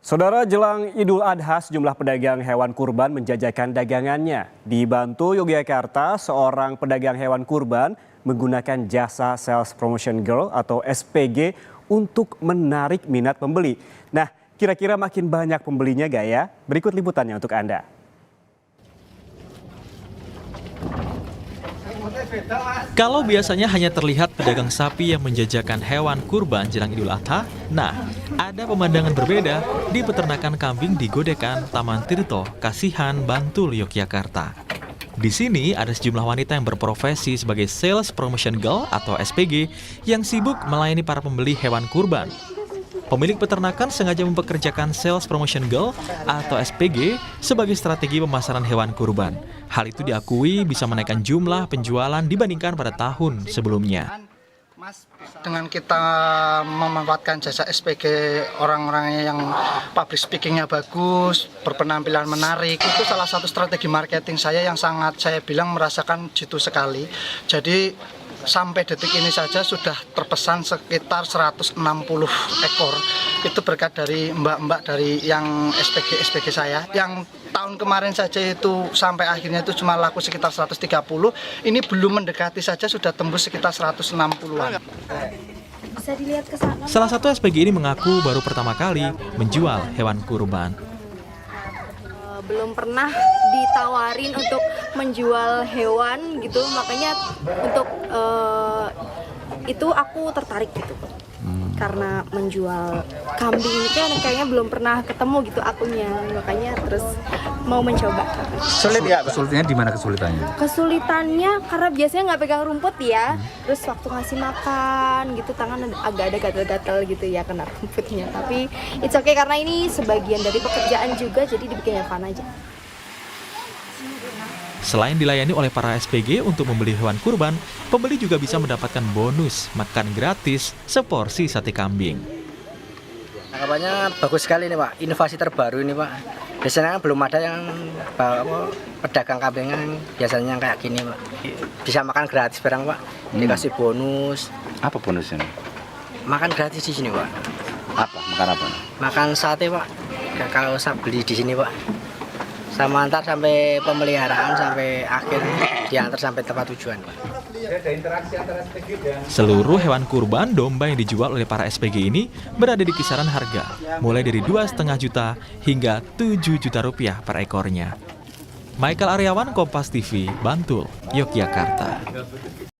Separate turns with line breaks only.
Saudara, jelang Idul Adha, sejumlah pedagang hewan kurban menjajakan dagangannya. Di Bantul, Yogyakarta, seorang pedagang hewan kurban menggunakan jasa Sales Promotion Girl atau SPG untuk menarik minat pembeli. Nah, kira-kira makin banyak pembelinya gak ya? Berikut liputannya untuk Anda.
Kalau biasanya hanya terlihat pedagang sapi yang menjajakan hewan kurban jelang Idul Adha, nah, ada pemandangan berbeda di peternakan kambing di Godekan, Taman Tirto, Kasihan, Bantul, Yogyakarta. Di sini ada sejumlah wanita yang berprofesi sebagai Sales Promotion Girl atau SPG yang sibuk melayani para pembeli hewan kurban. Pemilik peternakan sengaja mempekerjakan Sales Promotion Girl atau SPG sebagai strategi pemasaran hewan kurban. Hal itu diakui bisa menaikkan jumlah penjualan dibandingkan pada tahun sebelumnya.
Dengan kita memanfaatkan jasa SPG orang-orangnya yang public speakingnya bagus, berpenampilan menarik, itu salah satu strategi marketing saya yang sangat saya bilang merasakan jitu sekali. Jadi sampai detik ini saja sudah terpesan sekitar 160 ekor. Itu berkat dari mbak-mbak dari yang SPG saya. Yang tahun kemarin saja itu sampai akhirnya itu cuma laku sekitar 130. Ini belum mendekati saja sudah tembus sekitar 160-an.
Bisa dilihat ke sana.
Salah satu SPG ini mengaku baru pertama kali menjual hewan kurban.
Belum pernah ditawarin untuk menjual hewan gitu, makanya untuk itu aku tertarik gitu. Karena menjual kambing ini kan kayaknya belum pernah ketemu gitu akunya, makanya terus mau mencoba.
Sulit ya? Kesulitannya di mana kesulitannya?
Kesulitannya karena biasanya nggak pegang rumput ya, terus waktu ngasih makan gitu tangan agak ada gatal-gatal gitu ya kena rumputnya. Tapi it's okay karena ini sebagian dari pekerjaan juga, jadi dibikin fun aja.
Selain dilayani oleh para SPG untuk membeli hewan kurban, pembeli juga bisa mendapatkan bonus makan gratis seporsi sate kambing.
Tanggapannya bagus sekali nih Pak, inovasi terbaru ini Pak. Biasanya belum ada yang pedagang kambing yang biasanya kayak gini Pak. Bisa makan gratis barang Pak, dikasih bonus.
Apa bonusnya?
Makan gratis di sini Pak.
Apa? Makan apa?
Makan sate Pak, kalau saya beli di sini Pak. Sama antar sampai pemeliharaan sampai akhir diantar sampai tempat tujuan Pak.
Seluruh hewan kurban domba yang dijual oleh para SPG ini berada di kisaran harga mulai dari 2,5 juta hingga 7 juta rupiah per ekornya. Michael Aryawan, Kompas TV, Bantul, Yogyakarta.